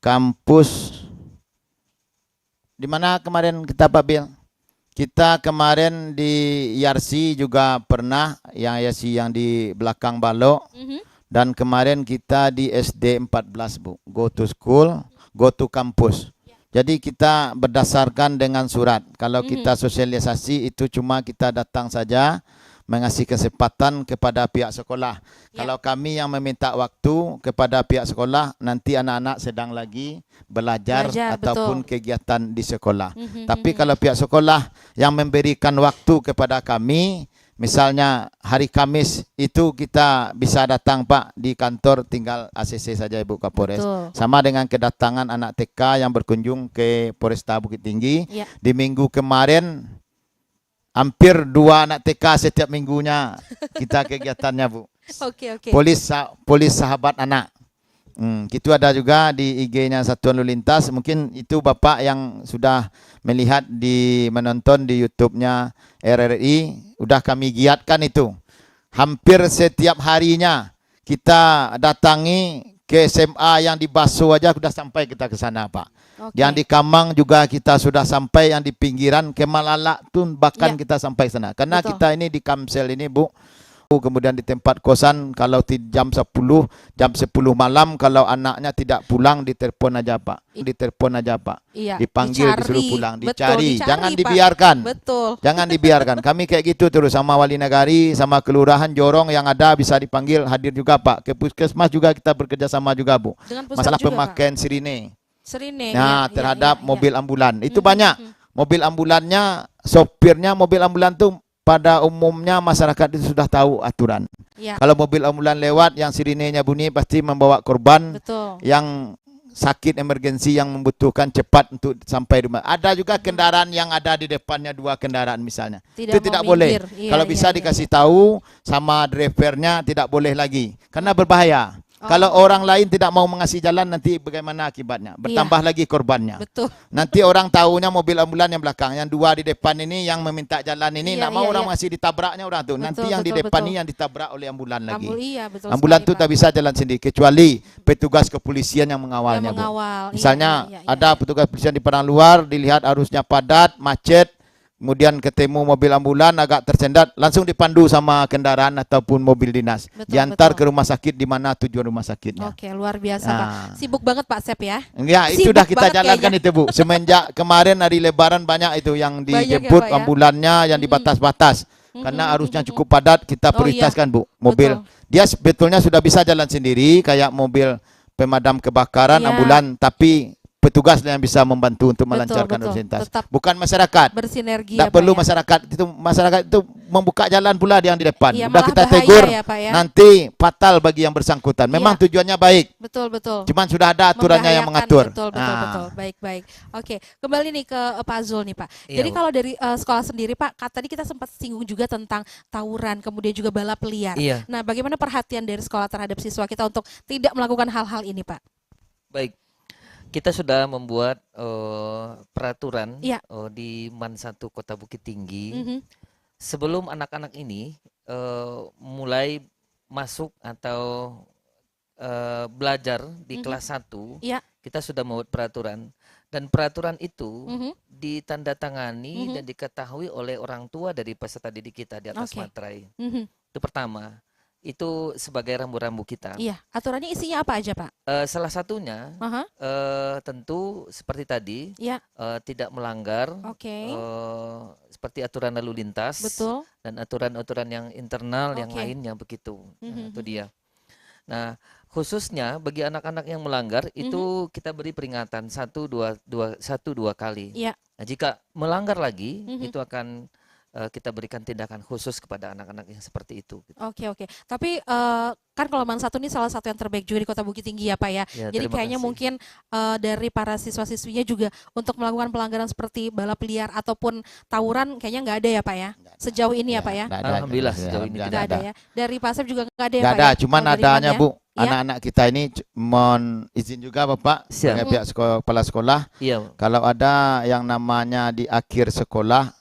kampus di mana kemarin kita Pak Bil? Kita kemarin di Yarsi juga pernah, yang Yarsi yang di belakang Balok. Dan kemarin kita di SD 14 Bu, go to school, go to kampus. Jadi kita berdasarkan dengan surat. Kalau kita sosialisasi itu cuma kita datang saja, mengasih kesempatan kepada pihak sekolah. Kalau kami yang meminta waktu kepada pihak sekolah, nanti anak-anak sedang lagi belajar ataupun kegiatan di sekolah. Tapi kalau pihak sekolah yang memberikan waktu kepada kami, misalnya hari Kamis itu kita bisa datang Pak di kantor, tinggal ACC saja Ibu Kapolres. Sama dengan kedatangan anak TK yang berkunjung ke Polresta Bukit Tinggi. Di minggu kemarin hampir 2 anak TK setiap minggunya kita kegiatannya Bu. Polis sahabat anak. Itu ada juga di IG-nya Satuan Lalu Lintas. Mungkin itu Bapak yang sudah melihat menonton di YouTube-nya RRI, udah kami giatkan itu. Hampir setiap harinya kita datangi ke SMA yang di Baso aja sudah sampai kita ke sana Pak. Yang di Kamang juga kita sudah sampai, yang di pinggiran Kemalala tuh bahkan kita sampai sana. Karena kita ini di Kamsel ini Bu, kemudian di tempat kosan kalau jam 10 malam kalau anaknya tidak pulang ditelepon aja Pak. Ditelepon aja Pak. Dipanggil, disuruh pulang, dicari. Jangan dibiarkan. Jangan dibiarkan. Kami kayak gitu terus sama wali negari, sama kelurahan Jorong yang ada bisa dipanggil hadir juga Pak. Ke puskesmas juga kita bekerja sama juga Bu. Masalah pemakaian sirine. Nah, terhadap mobil ambulan. Itu banyak. Mobil ambulannya, sopirnya mobil ambulan tuh pada umumnya masyarakat itu sudah tahu aturan. Kalau mobil ambulan lewat yang sirinenya bunyi pasti membawa korban yang sakit emergensi yang membutuhkan cepat untuk sampai rumah. Ada juga kendaraan yang ada di depannya 2 kendaraan misalnya. Itu tidak boleh. Kalau bisa dikasih tahu sama drivernya tidak boleh lagi karena berbahaya. Kalau orang lain tidak mau mengasih jalan, nanti bagaimana akibatnya? Bertambah lagi korbannya. Nanti orang tahunya mobil ambulan yang belakang, yang 2 di depan ini yang meminta jalan ini, nak mau orang masih ditabraknya orang tuh. Nanti yang di depan ini yang ditabrak oleh ambulan lagi. Ambulan tuh tak bisa jalan sendiri kecuali petugas kepolisian yang mengawalnya. Misalnya ada petugas kepolisian di Padang Luar, dilihat arusnya padat, macet, kemudian ketemu mobil ambulan agak tersendat, langsung dipandu sama kendaraan ataupun mobil dinas. Diantar ke rumah sakit di mana tujuan rumah sakitnya. Luar biasa Pak. Sibuk banget Pak Sep ya. Itu sudah kita jalankan itu Bu. Semenjak kemarin hari Lebaran banyak itu yang dijemput ambulannya yang di batas-batas. Karena arusnya cukup padat, kita prioritaskan Bu. Mobil dia sebetulnya sudah bisa jalan sendiri kayak mobil pemadam kebakaran, ambulan, tapi petugas yang bisa membantu untuk melancarkan arus lintas. Bukan masyarakat. Bersinergi. Tidak perlu masyarakat itu membuka jalan pula yang di depan. Sudah kita tegur, nanti fatal bagi yang bersangkutan. Memang tujuannya baik. Cuman sudah ada aturannya yang mengatur. Betul. Baik. Oke, kembali nih ke Pak Zul nih Pak. Jadi kalau dari sekolah sendiri Pak, tadi kita sempat singgung juga tentang tawuran, kemudian juga balap liar. Nah, bagaimana perhatian dari sekolah terhadap siswa kita untuk tidak melakukan hal-hal ini Pak? Baik. Kita sudah membuat peraturan di Man 1 Kota Bukit Tinggi. Sebelum anak-anak ini mulai masuk atau belajar di kelas 1, kita sudah membuat peraturan. Dan peraturan itu ditandatangani dan diketahui oleh orang tua dari peserta didik kita di atas materai. Itu pertama. Itu sebagai rambu-rambu kita. Aturannya isinya apa aja Pak? Salah satunya tentu seperti tadi tidak melanggar seperti aturan lalu lintas dan aturan-aturan yang internal yang lainnya begitu. Itu dia. Nah, khususnya bagi anak-anak yang melanggar itu kita beri peringatan 1-2 kali. Nah, jika melanggar lagi itu akan kita berikan tindakan khusus kepada anak-anak yang seperti itu. Oke. Tapi kan kalau Man 1 ini salah satu yang terbaik juga di Kota Bukit Tinggi ya Pak ya. Jadi kayaknya mungkin dari para siswa-siswinya juga untuk melakukan pelanggaran seperti balap liar ataupun tawuran kayaknya nggak ada ya Pak ya. Sejauh ini ya Pak ya. Alhamdulillah sejauh ini tidak ada ya. Dari Pak Sep juga nggak ada ya Pak. Nggak ada, cuman adanya Bu. Anak-anak kita ini mohon izin juga Bapak sebagai pihak kepala sekolah. Kalau ada yang namanya di akhir sekolah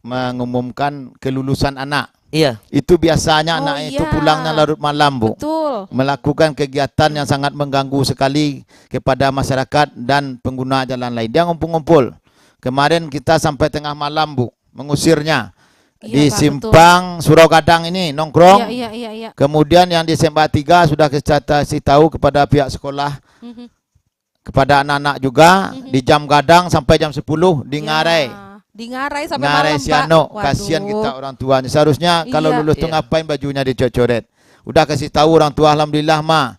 mengumumkan kelulusan anak. Iya. Itu biasanya anak itu pulangnya larut malam, Bu. Betul. Melakukan kegiatan yang sangat mengganggu sekali kepada masyarakat dan pengguna jalan lain. Dia ngumpul-ngumpul. Kemarin kita sampai tengah malam, Bu, mengusirnya. Di Pak, simpang Surau Gadang ini nongkrong. Iya. Kemudian yang di SMA 3 sudah kita kasih tahu kepada pihak sekolah. Kepada anak-anak juga di jam Gadang sampai jam 10 di Ngarai. Di Ngarai sampai Ngarai malam, Siano. Pak. Kasihan kita orang tuanya. Seharusnya kalau lulus tuh ngapain bajunya dicoret-coret. Udah kasih tahu orang tua, alhamdulillah Ma,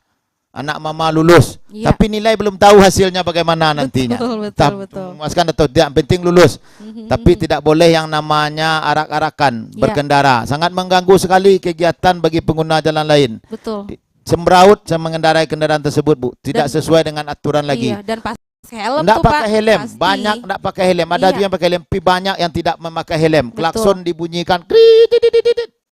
anak mama lulus. Tapi nilai belum tahu hasilnya bagaimana nantinya. Betul. Memuaskan atau tidak, penting lulus. Tapi tidak boleh yang namanya arak-arakan berkendara. Sangat mengganggu sekali kegiatan bagi pengguna jalan lain. Betul. Semeraut saya mengendarai kendaraan tersebut, Bu. Tidak sesuai dengan aturan lagi. Dan pas helm nggak tuh, pakai Pak. helm, Pasti. banyak nggak pakai helm. Ada juga yang pakai helm, tapi banyak yang tidak memakai helm. Betul. Klakson dibunyikan,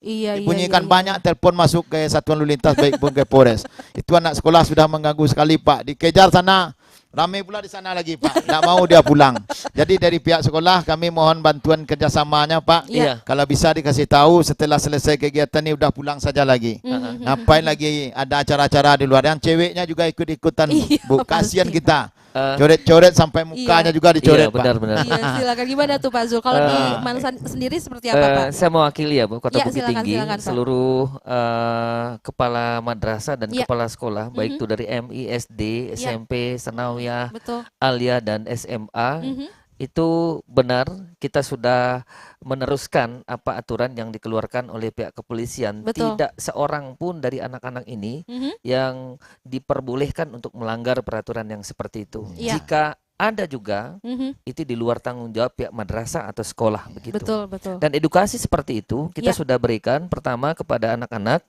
dibunyikan banyak. Telepon masuk ke satuan lalu lintas baik pun ke Polres. Itu anak sekolah sudah mengganggu sekali, Pak. Dikejar sana, ramai pula di sana lagi, Pak. Nggak mau dia pulang. Jadi dari pihak sekolah kami mohon bantuan kerjasamanya, Pak. Kalau bisa dikasih tahu setelah selesai kegiatan ini udah pulang saja lagi. Ngapain lagi ada acara-acara di luar? Yang ceweknya juga ikut-ikutan, Bu. Kasihan kita. Coret-coret sampai mukanya juga dicoret, Pak. Benar-benar. Iya, silakan. Gimana tuh Pak Zul? Kalau di Mansan sendiri seperti apa, Pak? Saya mewakili ya, Bu, Kota Bukit silakan, Tinggi, silakan, Pak. seluruh kepala madrasah dan kepala sekolah, baik itu dari MI, SD, SMP, Sanawiyah, Alia dan SMA. Itu benar, kita sudah meneruskan apa aturan yang dikeluarkan oleh pihak kepolisian. Tidak seorang pun dari anak-anak ini yang diperbolehkan untuk melanggar peraturan yang seperti itu. Jika ada juga, itu di luar tanggung jawab pihak madrasah atau sekolah begitu. Betul. Dan edukasi seperti itu kita sudah berikan pertama kepada anak-anak.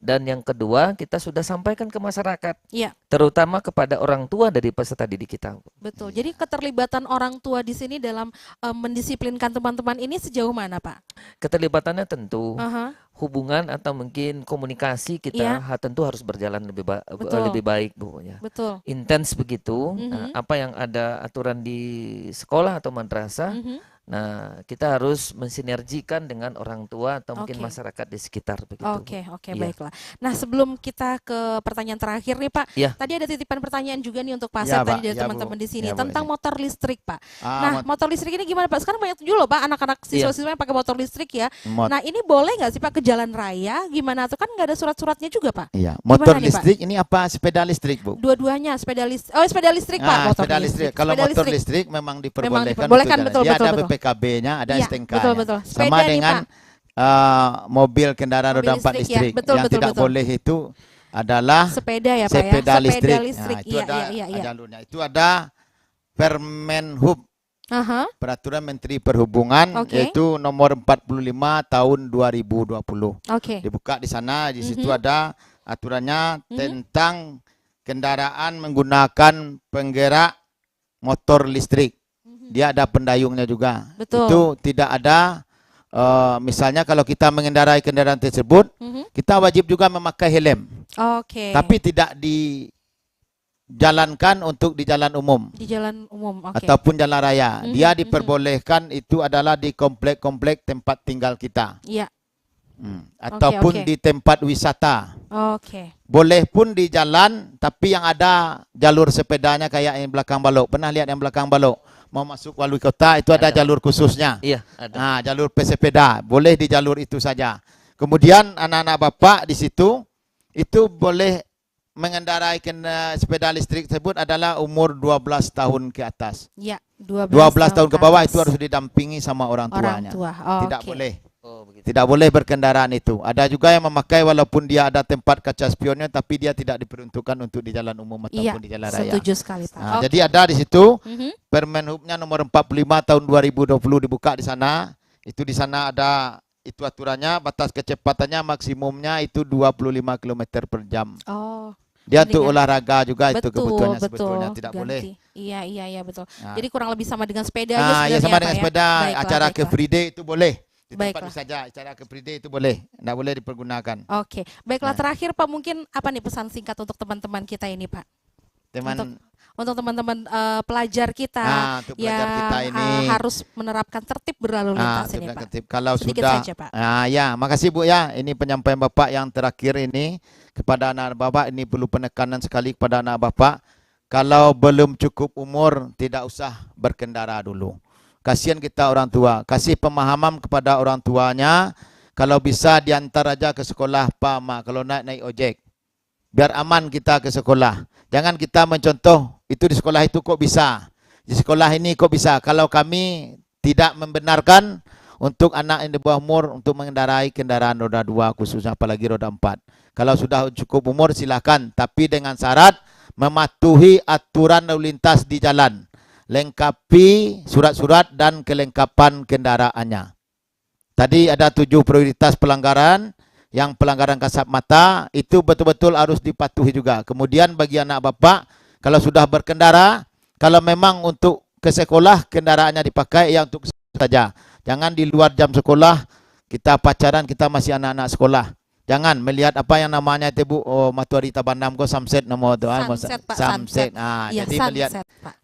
Dan yang kedua, kita sudah sampaikan ke masyarakat, terutama kepada orang tua dari peserta didik kita. Betul. Jadi keterlibatan orang tua di sini dalam mendisiplinkan teman-teman ini sejauh mana, Pak? Keterlibatannya tentu hubungan atau mungkin komunikasi kita tentu harus berjalan lebih baik, Bu. Ya. Betul. Intens begitu. Nah, apa yang ada aturan di sekolah atau madrasah. Nah, kita harus mensinergikan dengan orang tua atau mungkin masyarakat di sekitar begitu. Oke, baiklah. Nah, sebelum kita ke pertanyaan terakhir nih, Pak. Tadi ada titipan pertanyaan juga nih untuk Pak Asep tadi dari teman-teman di sini tentang motor listrik, Pak. Nah, motor listrik ini gimana, Pak? Sekarang banyak juga loh, Pak, anak-anak siswa-siswa yang pakai motor listrik ya. Nah, ini boleh nggak sih, Pak, ke jalan raya? Gimana tuh? Kan nggak ada surat-suratnya juga, Pak. Iya, motor listrik ini apa sepeda listrik, Bu? Dua-duanya sepeda listrik, Pak. Sepeda listrik. Kalau motor listrik memang diperbolehkan. Betul. BPKB-nya ada STNK. Betul. Sama dengan mobil kendaraan roda 4 listrik. Yang tidak boleh itu adalah sepeda ya, Pak, sepeda ya? listrik. Nah, itu ada jalurnya. Itu ada Permenhub. Peraturan Menteri Perhubungan yaitu nomor 45 tahun 2020. Dibuka di sana, di situ ada aturannya tentang kendaraan menggunakan penggerak motor listrik. Dia ada pendayungnya juga. Itu tidak ada, misalnya kalau kita mengendarai kendaraan tersebut, kita wajib juga memakai helm. Tapi tidak dijalankan untuk di jalan umum. Ataupun jalan raya. Dia diperbolehkan itu adalah di komplek-komplek tempat tinggal kita. Ataupun di tempat wisata. Boleh pun di jalan, tapi yang ada jalur sepedanya kayak yang belakang balok. Pernah lihat yang belakang balok? Mau masuk wali kota itu ada jalur khususnya. Ada. Nah, jalur pesepeda. Boleh di jalur itu saja. Kemudian anak-anak bapak di situ itu boleh mengendarai sepeda listrik tersebut adalah umur 12 tahun ke atas. 12 tahun ke bawah itu harus didampingi sama orang tuanya. Tidak boleh. Tidak boleh berkendaraan itu. Ada juga yang memakai walaupun dia ada tempat kaca spionnya, tapi dia tidak diperuntukkan untuk di jalan umum ataupun di jalan raya. Setuju sekali, Pak. Nah, jadi ada di situ Permenhubnya nomor 45 tahun 2020 dibuka di sana. Itu di sana ada itu aturannya, batas kecepatannya maksimumnya itu 25 km per jam. Dia untuk olahraga juga itu kebutuhannya sebetulnya tidak boleh. Iya betul. Jadi kurang lebih sama dengan sepeda aja sebenarnya, sama dengan sepeda. Baiklah, acara ke Free Day itu boleh. Di tempat Baiklah. saja acara ke Free Day itu boleh, tidak boleh dipergunakan. Baiklah, terakhir Pak, mungkin apa nih pesan singkat untuk teman-teman kita ini, Pak? untuk teman-teman pelajar kita untuk pelajar kita ini harus menerapkan tertib berlalu lintas ini Pak. Kalau sedikit sudah, saja, Pak. Ya, makasih Bu ya. Ini penyampaian Bapak yang terakhir ini kepada anak Bapak, ini perlu penekanan sekali kepada anak Bapak. Kalau belum cukup umur, tidak usah berkendara dulu. Kasihan kita orang tua, kasih pemahaman kepada orang tuanya. Kalau bisa diantar aja ke sekolah Pak Ma, kalau naik ojek. Biar aman kita ke sekolah. Jangan kita mencontoh, itu di sekolah itu kok bisa. Di sekolah ini kok bisa. Kalau kami tidak membenarkan untuk anak yang di bawah umur untuk mengendarai kendaraan roda 2, khususnya apalagi roda 4. Kalau sudah cukup umur silakan, tapi dengan syarat mematuhi aturan lalu lintas di jalan. Lengkapi surat-surat dan kelengkapan kendaraannya. Tadi ada 7 prioritas pelanggaran. Yang pelanggaran kasat mata itu betul-betul harus dipatuhi juga. Kemudian bagi anak bapak, kalau sudah berkendara, kalau memang untuk ke sekolah kendaraannya dipakai ya untuk saja. Jangan di luar jam sekolah, kita pacaran, kita masih anak-anak sekolah. Jangan melihat apa yang namanya itu Bu, Matuari Tabandam ko Samset nama tu. Sunset, Pak, Samset. Ya, jadi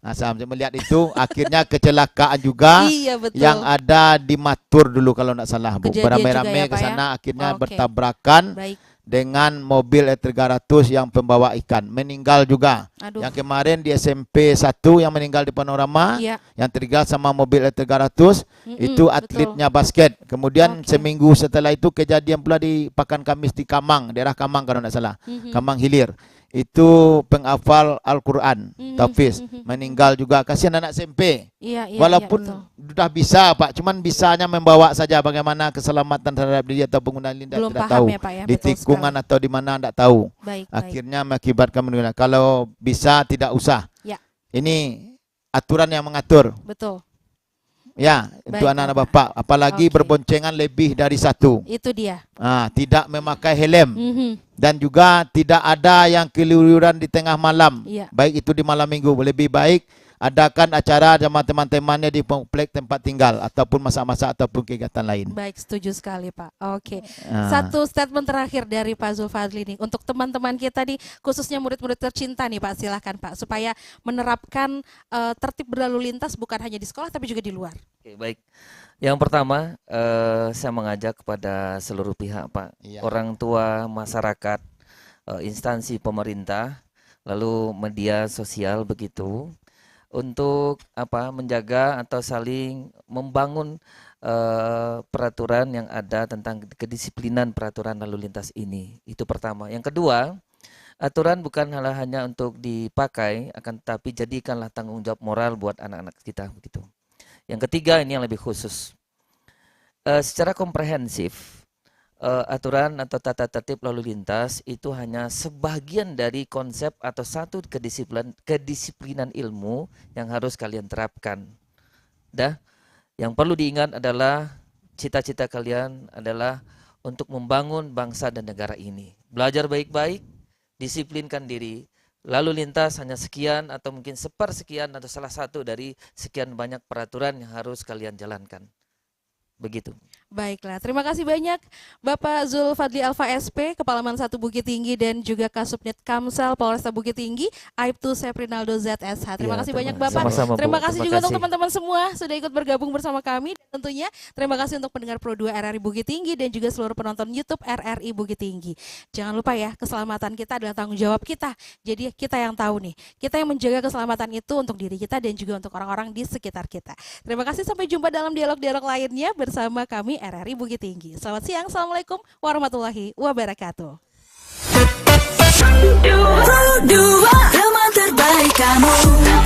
sunset, melihat itu akhirnya kecelakaan juga. Iya, betul. Yang ada di Matur dulu kalau tidak salah Bu. Beramai-ramai ya, ke sana akhirnya Oke. bertabrakan. Baik. Dengan mobil E300 yang pembawa ikan. Meninggal juga. Aduh. Yang kemarin di SMP 1 yang meninggal di Panorama, Iya. yang tertinggal sama mobil E300, itu atletnya basket. Kemudian seminggu setelah itu kejadian pula di Pakan Kamis di Kamang, daerah Kamang kalau tidak salah. Kamang Hilir. Itu penghafal Al-Quran, Tafiz. Meninggal juga. Kasihan anak SMP. Iya, Walaupun betul. sudah bisa Pak, cuman bisanya membawa saja bagaimana keselamatan terhadap diri atau pengguna lindas Belum tidak paham tahu. ya, Pak, ya. Di Betul tikungan sekali. atau di mana tidak tahu. Baik. Akhirnya mengakibatkan meninggal. Kalau bisa tidak usah. Ya. Ini aturan yang mengatur. Betul. Ya, Baik, untuk anak-anak Bapak. bapak. Apalagi Oke. berboncengan lebih dari 1. Itu dia. Tidak memakai helm. Dan Mhm. juga tidak ada yang keluyuran di tengah malam. Iya. Baik itu di malam minggu. Lebih baik adakan acara sama teman-temannya di komplek tempat tinggal. Ataupun masak-masak ataupun kegiatan lain. Baik, setuju sekali Pak. Oke. Satu statement terakhir dari Pak Zulfadli nih. Untuk teman-teman kita nih, khususnya murid-murid tercinta nih Pak, silahkan Pak. Supaya menerapkan tertib berlalu lintas bukan hanya di sekolah tapi juga di luar. Oke, baik. Yang pertama, saya mengajak kepada seluruh pihak Pak. Iya. Orang tua, masyarakat, instansi pemerintah, lalu media sosial begitu. Untuk menjaga atau saling membangun peraturan yang ada tentang kedisiplinan peraturan lalu lintas ini. Itu pertama. Yang kedua, aturan bukan hanya untuk dipakai, akan tetapi jadikanlah tanggung jawab moral buat anak-anak kita begitu. Yang ketiga, ini yang lebih khusus. Secara komprehensif, aturan atau tata tertib lalu lintas itu hanya sebagian dari konsep atau satu kedisiplinan ilmu yang harus kalian terapkan. Yang perlu diingat adalah cita-cita kalian adalah untuk membangun bangsa dan negara ini. Belajar baik-baik, disiplinkan diri. Lalu lintas hanya sekian atau mungkin sepersekian atau salah satu dari sekian banyak peraturan yang harus kalian jalankan. Begitu. Baiklah, terima kasih banyak Bapak Zulfadli Alfa SP, Kepala Man 1 Bukit Tinggi dan juga Kasubnit Kamsel Polresta Bukit Tinggi, Aibtu Seprinaldo ZSH. Terima kasih banyak Bapak. Sama-sama, Bu. Terima kasih Terima juga kasih. untuk teman-teman semua sudah ikut bergabung bersama kami. Dan tentunya terima kasih untuk pendengar Pro 2 RRI Bukit Tinggi dan juga seluruh penonton YouTube RRI Bukit Tinggi. Jangan lupa ya, keselamatan kita adalah tanggung jawab kita. Jadi kita yang tahu nih, kita yang menjaga keselamatan itu untuk diri kita dan juga untuk orang-orang di sekitar kita. Terima kasih, sampai jumpa dalam dialog-dialog lainnya bersama kami RRI Bukit Tinggi. Selamat siang, Assalamualaikum warahmatullahi wabarakatuh. Pro 2, teman terbaik kamu.